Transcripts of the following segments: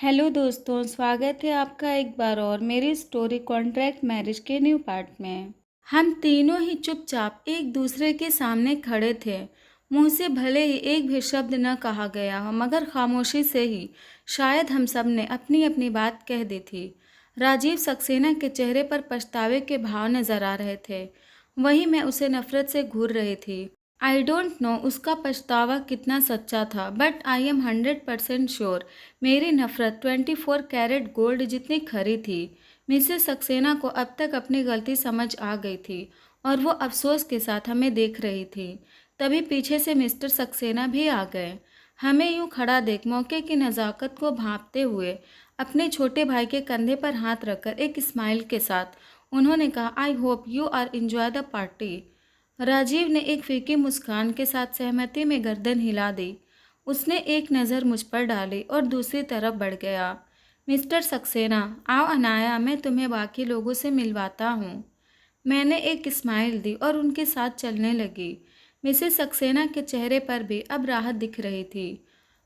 Hello दोस्तों, स्वागत है आपका एक बार और मेरी स्टोरी कॉन्ट्रैक्ट मैरिज के न्यू पार्ट में। हम तीनों ही चुपचाप एक दूसरे के सामने खड़े थे। मुंह से भले ही एक भी शब्द न कहा गया हो, मगर खामोशी से ही शायद हम सब ने अपनी अपनी बात कह दी थी। राजीव सक्सेना के चेहरे पर पछतावे के भाव नजर आ रहे थे, वहीं मैं उसे नफरत से घूर रही थी। आई डोंट नो उसका पछतावा कितना सच्चा था, बट आई एम 100% श्योर मेरी नफरत 24 कैरेट गोल्ड जितनी खरी थी। मिसेस सक्सेना को अब तक अपनी गलती समझ आ गई थी और वो अफसोस के साथ हमें देख रही थी। तभी पीछे से मिस्टर सक्सेना भी आ गए। हमें यूं खड़ा देख मौके की नज़ाकत को भांपते हुए अपने छोटे भाई के कंधे पर हाथ रखकर एक स्माइल के साथ उन्होंने कहा, I hope you are enjoy the party. Rajiv ने एक फीकी मुस्कान के साथ सहमति में गर्दन हिला दी। उसने एक नज़र मुझ पर डाली और दूसरी तरफ बढ़ गया। मिस्टर सक्सेना, आओ अनाया, मैं तुम्हें बाकी लोगों से मिलवाता हूँ। मैंने एक स्माइल दी और उनके साथ चलने लगी। मिसेस सक्सेना के चेहरे पर भी अब राहत दिख रही थी।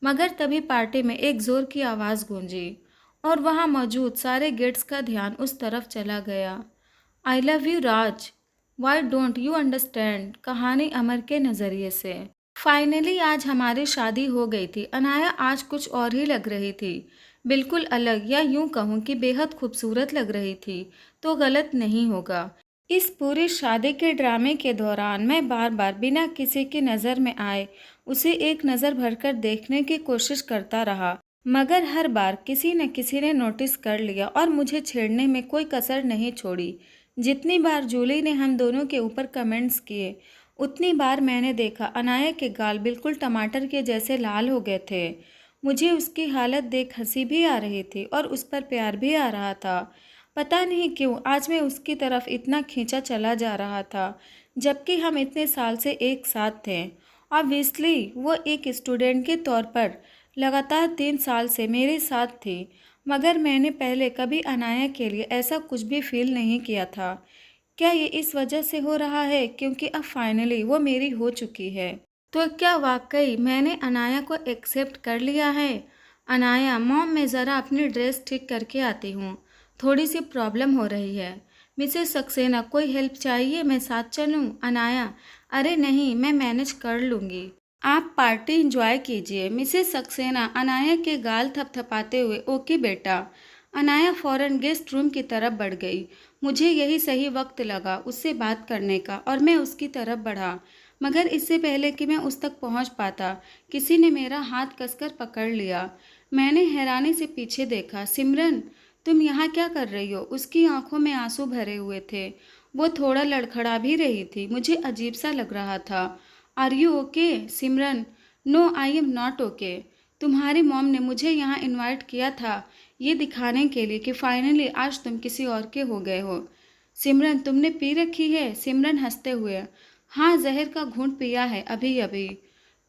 मगर तभी पार्टी में एक ज़ोर की आवाज़ गूंजी और वहाँ मौजूद सारे गेट्स का ध्यान उस तरफ चला गया। I love you Raj, why don't you understand, कहानी अमर के नज़रिए से। फाइनली आज हमारी शादी हो गई थी। अनाया आज कुछ और ही लग रही थी, बिल्कुल अलग, या यूं कहूँ कि बेहद खूबसूरत लग रही थी तो गलत नहीं होगा। इस पूरी शादी के ड्रामे के दौरान मैं बार बार बिना किसी की नज़र में आए उसे एक नज़र भरकर देखने की कोशिश करता रहा, मगर हर बार किसी न किसी ने नोटिस कर लिया और मुझे छेड़ने में कोई कसर नहीं छोड़ी। जितनी बार जूली ने हम दोनों के ऊपर कमेंट्स किए, उतनी बार मैंने देखा अनाया के गाल बिल्कुल टमाटर के जैसे लाल हो गए थे। मुझे उसकी हालत देख हंसी भी आ रही थी और उस पर प्यार भी आ रहा था। पता नहीं क्यों आज मैं उसकी तरफ इतना खींचा चला जा रहा था, जबकि हम इतने साल से एक साथ थे। ऑब्वियसली वो एक स्टूडेंट के तौर पर लगातार 3 साल से मेरे साथ थी, मगर मैंने पहले कभी अनाया के लिए ऐसा कुछ भी फील नहीं किया था। क्या ये इस वजह से हो रहा है क्योंकि अब फाइनली वो मेरी हो चुकी है? तो क्या वाकई मैंने अनाया को एक्सेप्ट कर लिया है? अनाया, मॉम, मैं ज़रा अपनी ड्रेस ठीक करके आती हूँ, थोड़ी सी प्रॉब्लम हो रही है। मिसेस सक्सेना, कोई हेल्प चाहिए, मैं साथ चलूँ? अनाया, अरे नहीं, मैं मैनेज कर लूँगी, आप पार्टी इंजॉय कीजिए। मिसेस सक्सेना अनाया के गाल थपथपाते हुए, ओके बेटा। अनाया फौरन गेस्ट रूम की तरफ बढ़ गई। मुझे यही सही वक्त लगा उससे बात करने का और मैं उसकी तरफ बढ़ा, मगर इससे पहले कि मैं उस तक पहुंच पाता किसी ने मेरा हाथ कसकर पकड़ लिया। मैंने हैरानी से पीछे देखा। सिमरन, तुम यहाँ क्या कर रही हो? उसकी आंखों में आंसू भरे हुए थे। वो थोड़ा लड़खड़ा भी रही थी। मुझे अजीब सा लग रहा था। Are you okay Simran? No, I am not okay. तुम्हारी मॉम ने मुझे यहाँ इनवाइट किया था ये दिखाने के लिए कि फाइनली आज तुम किसी और के हो गए हो। सिमरन, तुमने पी रखी है? सिमरन हंसते हुए, हाँ, जहर का घूंट पिया है अभी अभी।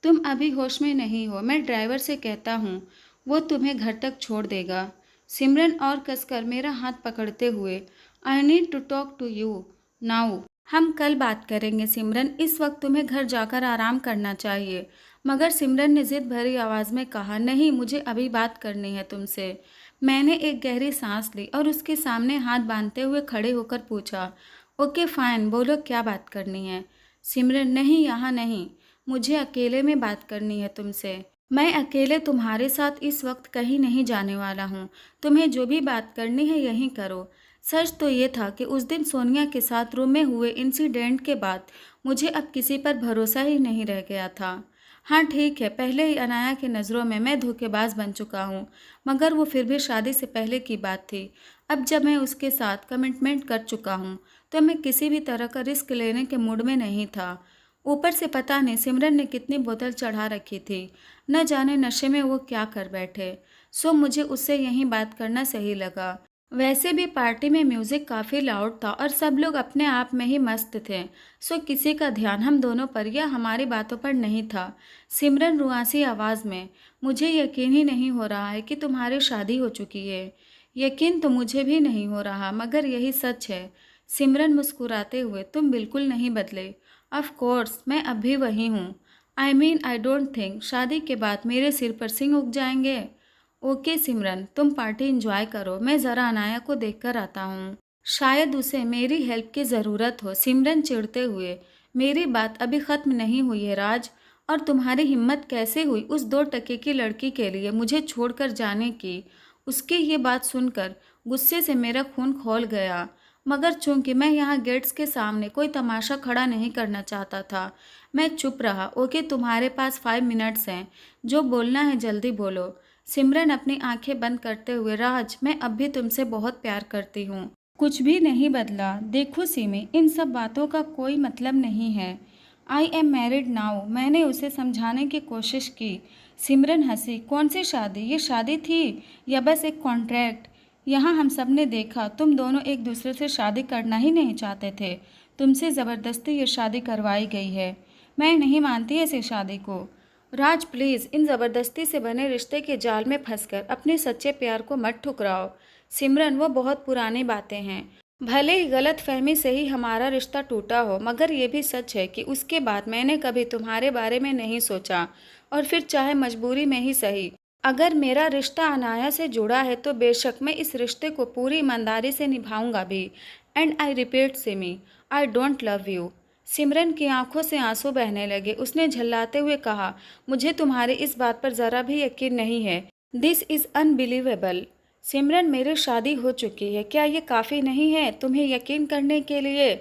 तुम अभी होश में नहीं हो, मैं ड्राइवर से कहता हूँ, वो तुम्हें घर तक छोड़ देगा। सिमरन और कसकर मेरा हाथ पकड़ते हुए, I need to talk to you now. हम कल बात करेंगे सिमरन, इस वक्त तुम्हें घर जाकर आराम करना चाहिए। मगर सिमरन ने जिद भरी आवाज़ में कहा, नहीं, मुझे अभी बात करनी है तुमसे। मैंने एक गहरी सांस ली और उसके सामने हाथ बांधते हुए खड़े होकर पूछा, ओके फाइन, बोलो क्या बात करनी है? सिमरन, नहीं, यहाँ नहीं, मुझे अकेले में बात करनी है तुमसे। मैं अकेले तुम्हारे साथ इस वक्त कहीं नहीं जाने वाला हूँ। तुम्हें जो भी बात करनी है यहीं करो। सच तो ये था कि उस दिन सोनिया के साथ रूम में हुए इंसिडेंट के बाद मुझे अब किसी पर भरोसा ही नहीं रह गया था। हाँ ठीक है, पहले ही अनाया की नज़रों में मैं धोखेबाज बन चुका हूँ, मगर वो फिर भी शादी से पहले की बात थी। अब जब मैं उसके साथ कमिटमेंट कर चुका हूँ तो मैं किसी भी तरह का रिस्क लेने के मूड में नहीं था। ऊपर से पता नहीं सिमरन ने कितनी बोतल चढ़ा रखी थी, न जाने नशे में वो क्या कर बैठे। सो मुझे उससे यहीं बात करना सही लगा। वैसे भी पार्टी में म्यूज़िक काफ़ी लाउड था और सब लोग अपने आप में ही मस्त थे, सो किसी का ध्यान हम दोनों पर या हमारी बातों पर नहीं था। सिमरन रुआसी आवाज़ में, मुझे यकीन ही नहीं हो रहा है कि तुम्हारी शादी हो चुकी है। यकीन तो मुझे भी नहीं हो रहा, मगर यही सच है। सिमरन मुस्कुराते हुए, तुम बिल्कुल नहीं बदले। ऑफ कोर्स, मैं अब भी वही हूँ। I mean, I don't think शादी के बाद मेरे सिर पर सिंह उग जाएंगे। ओके सिमरन, तुम पार्टी एंजॉय करो, मैं ज़रा अनाया को देखकर आता हूँ। शायद उसे मेरी हेल्प की ज़रूरत हो। सिमरन चिढ़ते हुए, मेरी बात अभी ख़त्म नहीं हुई है राज। और तुम्हारी हिम्मत कैसे हुई उस 2 टके की लड़की के लिए मुझे छोड़कर जाने की। उसकी ये बात सुनकर गुस्से से मेरा खून खौल गया। मगर चूंकि मैं यहाँ गेट्स के सामने कोई तमाशा खड़ा नहीं करना चाहता था, मैं चुप रहा। ओके, तुम्हारे पास 5 मिनट्स हैं, जो बोलना है जल्दी बोलो। सिमरन अपनी आंखें बंद करते हुए, राज मैं अब भी तुमसे बहुत प्यार करती हूँ। कुछ भी नहीं बदला। देखो सिमी, इन सब बातों का कोई मतलब नहीं है। I am married now. मैंने उसे समझाने की कोशिश की। सिमरन हंसी। कौन सी शादी? ये शादी थी या बस एक कॉन्ट्रैक्ट? यहाँ हम सब ने देखा, तुम दोनों एक दूसरे से शादी करना ही नहीं चाहते थे। तुमसे ज़बरदस्ती ये शादी करवाई गई है। मैं नहीं मानती ऐसी शादी को। राज प्लीज़, इन ज़बरदस्ती से बने रिश्ते के जाल में फंसकर अपने सच्चे प्यार को मत ठुकराओ। सिमरन, वो बहुत पुरानी बातें हैं। भले ही गलत फहमी से ही हमारा रिश्ता टूटा हो, मगर ये भी सच है कि उसके बाद मैंने कभी तुम्हारे बारे में नहीं सोचा। और फिर चाहे मजबूरी में ही सही, अगर मेरा रिश्ता अनाया से जुड़ा है तो बेशक मैं इस रिश्ते को पूरी ईमानदारी से निभाऊंगा भी। And I repeat Simi, I don't love you. Simran की आंखों से आंसू बहने लगे। उसने झल्लाते हुए कहा, मुझे तुम्हारी इस बात पर ज़रा भी यकीन नहीं है। This is unbelievable. सिमरन, मेरी शादी हो चुकी है, क्या ये काफ़ी नहीं है तुम्हें यकीन करने के लिए?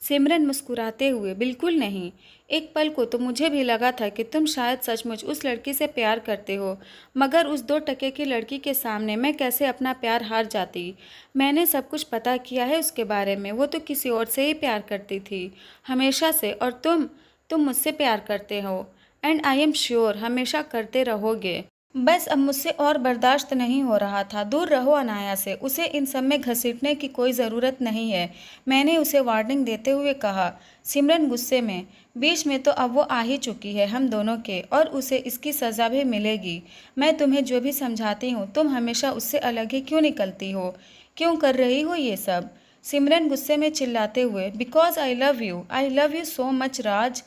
सिमरन मुस्कुराते हुए, बिल्कुल नहीं। एक पल को तो मुझे भी लगा था कि तुम शायद सचमुच उस लड़की से प्यार करते हो, मगर उस 2 टके की लड़की के सामने मैं कैसे अपना प्यार हार जाती। मैंने सब कुछ पता किया है उसके बारे में। वो तो किसी और से ही प्यार करती थी, हमेशा से। और तुम मुझसे प्यार करते हो। एंड आई एम श्योर हमेशा करते रहोगे। बस अब मुझसे और बर्दाश्त नहीं हो रहा था। दूर रहो अनाया से, उसे इन सब में घसीटने की कोई ज़रूरत नहीं है, मैंने उसे वार्निंग देते हुए कहा। सिमरन गुस्से में, बीच में तो अब वो आ ही चुकी है हम दोनों के, और उसे इसकी सज़ा भी मिलेगी। मैं तुम्हें जो भी समझाती हूँ, तुम हमेशा उससे अलग ही क्यों निकलती हो? क्यों कर रही हो ये सब? सिमरन गुस्से में चिल्लाते हुए, because I love you so much Raj.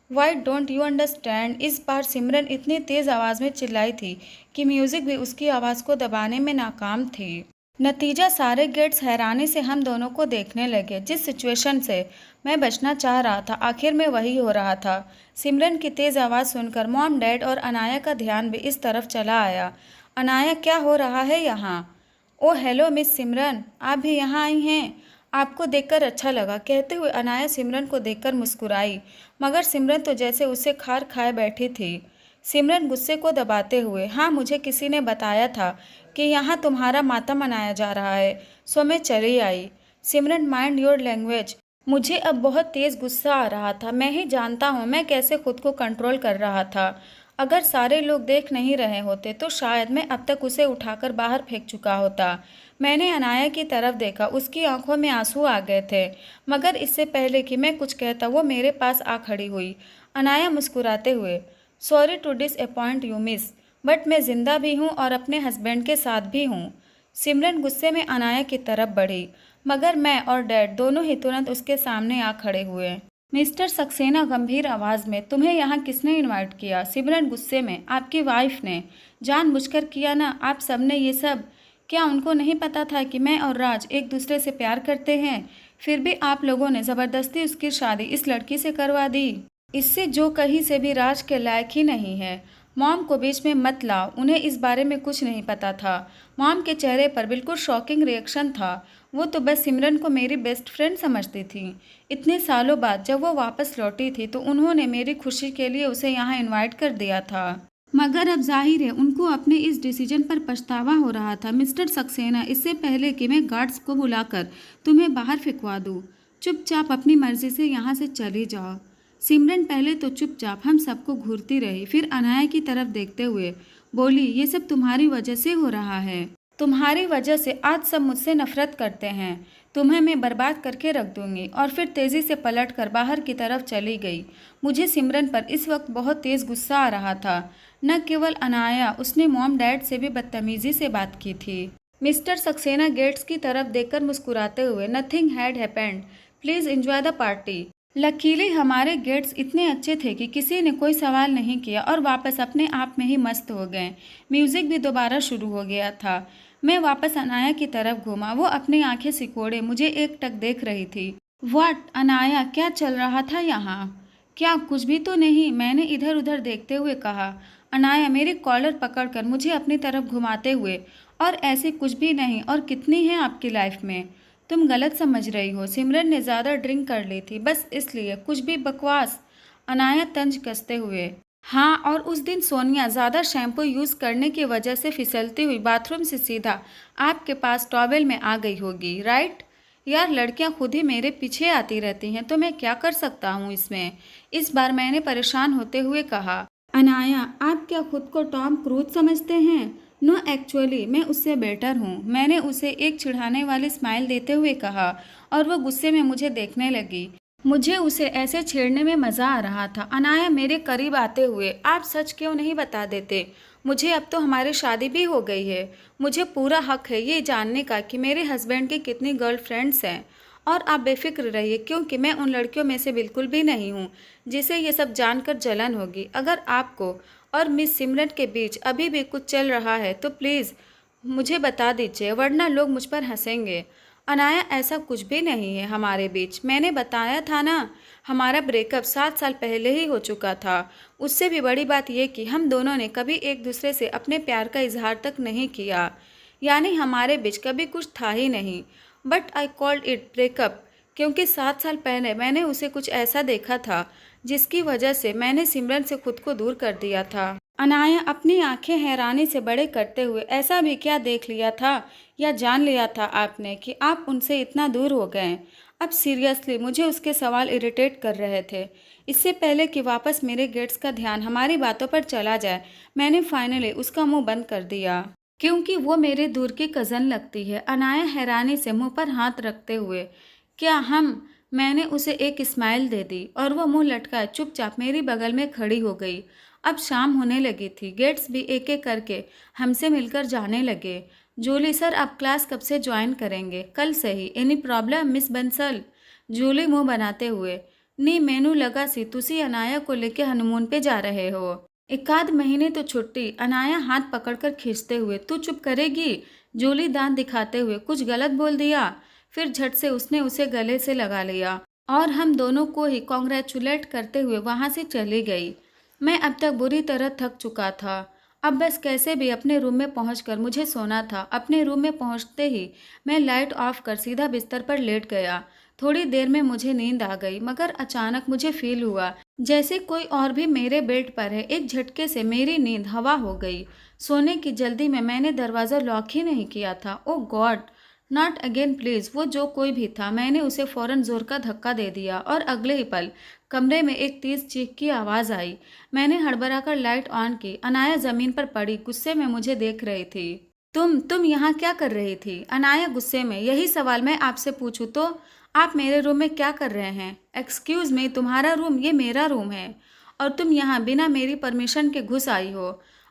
Why don't you understand? इस बार सिमरन इतनी तेज़ आवाज़ में चिल्लाई थी कि म्यूज़िक भी उसकी आवाज़ को दबाने में नाकाम थी। नतीजा, सारे गेट्स हैरानी से हम दोनों को देखने लगे। जिस सिचुएशन से मैं बचना चाह रहा था, आखिर में वही हो रहा था। सिमरन की तेज़ आवाज़ सुनकर मॉम, डैड और अनाया का ध्यान भी इस तरफ चला आया। अनाया, क्या हो रहा है यहाँ? ओ हेलो मिस सिमरन, आप भी यहाँ आई हैं? आपको देखकर अच्छा लगा, कहते हुए अनाया सिमरन को देखकर मुस्कुराई, मगर सिमरन तो जैसे उसे खार खाए बैठी थी। सिमरन गुस्से को दबाते हुए, हाँ, मुझे किसी ने बताया था कि यहाँ तुम्हारा मातम मनाया जा रहा है, सो मैं चली आई। सिमरन, माइंड योर लैंग्वेज। मुझे अब बहुत तेज़ गुस्सा आ रहा था। मैं ही जानता हूँ मैं कैसे खुद को कंट्रोल कर रहा था। अगर सारे लोग देख नहीं रहे होते तो शायद मैं अब तक उसे उठाकर बाहर फेंक चुका होता। मैंने अनाया की तरफ देखा, उसकी आंखों में आंसू आ गए थे, मगर इससे पहले कि मैं कुछ कहता वो मेरे पास आ खड़ी हुई। अनाया मुस्कुराते हुए, sorry to disappoint you miss, but मैं ज़िंदा भी हूँ और अपने हस्बैंड के साथ भी हूँ। सिमरन गुस्से में अनाया की तरफ बढ़ी, मगर मैं और डैड दोनों ही तुरंत उसके सामने आ खड़े हुए। मिस्टर सक्सेना गंभीर आवाज़ में, तुम्हें यहाँ किसने इनवाइट किया? सिमरन गुस्से में, आपकी वाइफ ने। जानबूझकर किया ना आप सबने ये सब? क्या उनको नहीं पता था कि मैं और राज एक दूसरे से प्यार करते हैं? फिर भी आप लोगों ने ज़बरदस्ती उसकी शादी इस लड़की से करवा दी, इससे जो कहीं से भी राज के लायक ही नहीं है। मॉम को बीच में मत लाओ, उन्हें इस बारे में कुछ नहीं पता था। मॉम के चेहरे पर बिल्कुल शॉकिंग रिएक्शन था। वो तो बस सिमरन को मेरी बेस्ट फ्रेंड समझती थी। इतने सालों बाद जब वो वापस लौटी थी तो उन्होंने मेरी खुशी के लिए उसे यहाँ इनवाइट कर दिया था, मगर अब जाहिर है उनको अपने इस डिसीजन पर पछतावा हो रहा था। मिस्टर सक्सेना, इससे पहले कि मैं गार्ड्स को बुलाकर तुम्हें बाहर फेंकवा दूँ, चुपचाप अपनी मर्जी से यहाँ से चली जाओ। सिमरन पहले तो चुपचाप हम सबको घूरती रही, फिर अनाया की तरफ देखते हुए बोली, ये सब तुम्हारी वजह से हो रहा है। तुम्हारी वजह से आज सब मुझसे नफरत करते हैं। तुम्हें मैं बर्बाद करके रख दूंगी। और फिर तेज़ी से पलटकर बाहर की तरफ चली गई। मुझे सिमरन पर इस वक्त बहुत तेज़ गुस्सा आ रहा था। न केवल अनाया, उसने मॉम डैड से भी बदतमीजी से बात की थी। मिस्टर सक्सेना गेट्स की तरफ देखकर मुस्कुराते हुए, nothing had happened, please enjoy the party. Luckily हमारे गेट्स इतने अच्छे थे कि किसी ने कोई सवाल नहीं किया और वापस अपने आप में ही मस्त हो गए। म्यूजिक भी दोबारा शुरू हो गया था। मैं वापस अनाया की तरफ घूमा। वो अपनी आंखें सिकोड़े मुझे एकटक देख रही थी। व्हाट अनाया, क्या चल रहा था यहाँ? क्या कुछ भी तो नहीं? मैंने इधर उधर देखते हुए कहा। अनाया मेरे कॉलर पकड़कर मुझे अपनी तरफ घुमाते हुए, और ऐसे कुछ भी नहीं। और कितनी है आपकी लाइफ में? तुम गलत समझ रही हो। सिमरन ने ज़्यादा ड्रिंक कर ली थी, बस इसलिए। कुछ भी बकवास। अनाया तंज कसते हुए। हाँ, और उस दिन सोनिया ज़्यादा शैम्पू यूज़ करने की वजह से फिसलती हुई बाथरूम से सीधा आपके पास टॉवेल में आ गई होगी, राइट? यार, लड़कियां खुद ही मेरे पीछे आती रहती हैं, तो मैं क्या कर सकता हूँ इसमें? इस बार मैंने परेशान होते हुए कहा। अनाया, आप क्या खुद को टॉम क्रूज समझते हैं? नो, एक्चुअली मैं उससे बेटर हूँ। मैंने उसे एक चिढ़ाने वाली स्माइल देते हुए कहा, और वो गुस्से में मुझे देखने लगी। मुझे उसे ऐसे छेड़ने में मज़ा आ रहा था। अनाया मेरे करीब आते हुए, आप सच क्यों नहीं बता देते? मुझे अब तो हमारी शादी भी हो गई है। मुझे पूरा हक है ये जानने का कि मेरे हस्बैंड की कितनी गर्लफ्रेंड्स हैं। और आप बेफिक्र रहिए, क्योंकि मैं उन लड़कियों में से बिल्कुल भी नहीं हूँ जिसे ये सब जानकर जलन होगी। अगर आपको और मिस सिमरन के बीच अभी भी कुछ चल रहा है तो प्लीज़ मुझे बता दीजिए, वरना लोग मुझ पर हंसेंगे। अनाया, ऐसा कुछ भी नहीं है हमारे बीच। मैंने बताया था ना, हमारा ब्रेकअप 7 साल पहले ही हो चुका था। उससे भी बड़ी बात यह कि हम दोनों ने कभी एक दूसरे से अपने प्यार का इजहार तक नहीं किया। यानी हमारे बीच कभी कुछ था ही नहीं। But I called it breakup क्योंकि 7 साल पहले मैंने उसे कुछ ऐसा देखा था जिसकी वजह से मैंने सिमरन से खुद को दूर कर दिया था। अनाया अपनी आंखें हैरानी से बड़े करते हुए, ऐसा भी क्या देख लिया था या जान लिया था आपने कि आप उनसे इतना दूर हो गए? अब सीरियसली मुझे उसके सवाल इरिटेट कर रहे थे। इससे पहले कि वापस मेरे गेट्स का ध्यान हमारी बातों पर चला जाए, मैंने फाइनली उसका मुंह बंद कर दिया, क्योंकि वो मेरे दूर की कज़न लगती है। अनाया हैरानी से मुंह पर हाथ रखते हुए, क्या हम? मैंने उसे एक स्माइल दे दी और वो मुंह लटकाए चुपचाप मेरी बगल में खड़ी हो गई। अब शाम होने लगी थी। गेट्स भी एक एक करके हमसे मिलकर जाने लगे। जूली सर, आप क्लास कब से ज्वाइन करेंगे? कल से ही। Any problem miss Bansal? Julie मुंह बनाते हुए, नी मैनू लगा सी तुसी अनाया को लेके हनीमून पे जा रहे हो। एक आध महीने तो छुट्टी। अनाया हाथ पकड़कर खींचते हुए, तू चुप करेगी? जूली दांत दिखाते हुए, कुछ गलत बोल दिया? फिर झट से उसने उसे गले से लगा लिया और हम दोनों को ही कॉन्ग्रेचुलेट करते हुए वहां से चली गई। मैं अब तक बुरी तरह थक चुका था। अब बस कैसे भी अपने रूम में पहुंचकर मुझे सोना था। अपने रूम में पहुंचते ही मैं लाइट ऑफ कर सीधा बिस्तर पर लेट गया। थोड़ी देर में मुझे नींद आ गई, मगर अचानक मुझे फील हुआ जैसे कोई और भी मेरे बेड पर है। एक झटके से मेरी नींद हवा हो गई। सोने की जल्दी में मैंने दरवाज़ा लॉक ही नहीं किया था। ओ गॉड, नॉट अगेन प्लीज़। वो जो कोई भी था, मैंने उसे फ़ौरन ज़ोर का धक्का दे दिया और अगले ही पल कमरे में एक तेज़ चीख की आवाज़ आई। मैंने हड़बड़ाकर लाइट ऑन की। अनाया ज़मीन पर पड़ी गुस्से में मुझे देख रही थी। तुम यहाँ क्या कर रही थी? अनाया गुस्से में, यही सवाल मैं आपसे पूछूं तो? आप मेरे रूम में क्या कर रहे हैं? एक्सक्यूज़ मी, तुम्हारा रूम? ये मेरा रूम है और तुम यहाँ बिना मेरी परमिशन के घुस आई हो।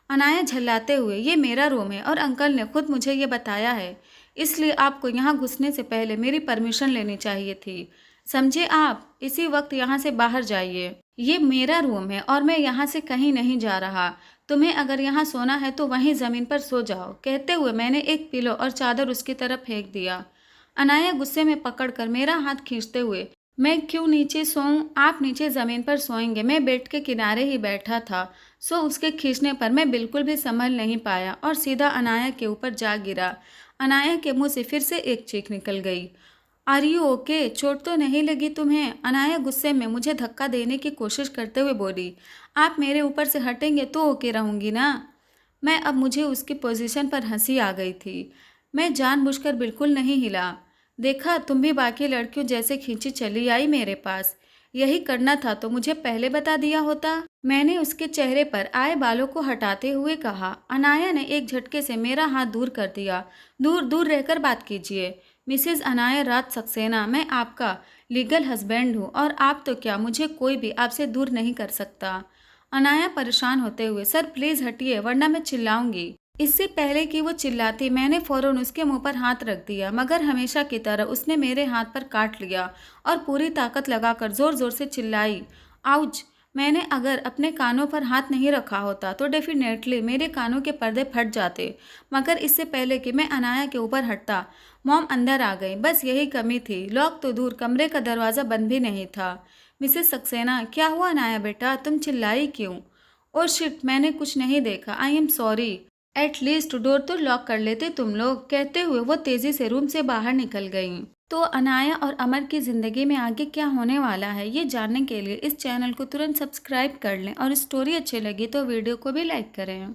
अनाया झल्लाते हुए, ये मेरा रूम है और अंकल ने खुद मुझे ये बताया है, इसलिए आपको यहाँ घुसने से पहले मेरी परमिशन लेनी चाहिए थी। समझे आप? इसी वक्त यहाँ से बाहर जाइए। ये मेरा रूम है और मैं यहाँ से कहीं नहीं जा रहा। तुम्हें अगर यहाँ सोना है तो वहीं ज़मीन पर सो जाओ। कहते हुए मैंने एक पिलो और चादर उसकी तरफ फेंक दिया। अनाया गुस्से में पकड़कर मेरा हाथ खींचते हुए, मैं क्यों नीचे सोऊं? आप नीचे ज़मीन पर सोएंगे। मैं बेड के किनारे ही बैठा था, सो उसके खींचने पर मैं बिल्कुल भी संभल नहीं पाया और सीधा अनाया के ऊपर जा गिरा। अनाया के मुंह से फिर से एक चीख निकल गई। Are you okay? चोट तो नहीं लगी तुम्हें? अनाया गुस्से में मुझे धक्का देने की कोशिश करते हुए बोली। आप मेरे ऊपर से हटेंगे तो ओके रहूंगी ना? मैं अब मुझे उसकी पोजीशन पर हंसी आ गई थी। मैं जानबूझकर बिल्कुल नहीं हिला। देखा, तुम भी बाकी लड़कियों जैसे खींची चली आई मेरे पास। यही करना था तो मुझे पहले बता दिया होता। मैंने उसके चेहरे पर आए बालों को हटाते हुए कहा। अनाया ने एक झटके से मेरा हाथ दूर कर दिया। दूर दूर रहकर बात कीजिए मिसेज अनाया राज सक्सेना। मैं आपका लीगल हस्बैंड हूँ और आप तो क्या, मुझे कोई भी आपसे दूर नहीं कर सकता। अनाया परेशान होते हुए, सर प्लीज़ हटिए वरना मैं चिल्लाऊंगी। इससे पहले कि वो चिल्लाती मैंने फौरन उसके मुंह पर हाथ रख दिया, मगर हमेशा की तरह उसने मेरे हाथ पर काट लिया और पूरी ताकत लगाकर जोर जोर से चिल्लाई, आउच। मैंने अगर अपने कानों पर हाथ नहीं रखा होता तो डेफिनेटली मेरे कानों के पर्दे फट जाते, मगर इससे पहले कि मैं अनाया के ऊपर हटता मॉम अंदर आ गई। बस यही कमी थी, लॉक तो दूर कमरे का दरवाज़ा बंद भी नहीं था। मिसेस सक्सेना, क्या हुआ अनाया बेटा, तुम चिल्लाई क्यों? और शिट, मैंने कुछ नहीं देखा, I am sorry. At least door तो लॉक कर लेते तुम लोग, कहते हुए वो तेजी से रूम से बाहर निकल गईं। तो अनाया और अमर की जिंदगी में आगे क्या होने वाला है, ये जानने के लिए इस चैनल को तुरंत सब्सक्राइब कर लें और स्टोरी अच्छी लगी तो वीडियो को भी लाइक करें।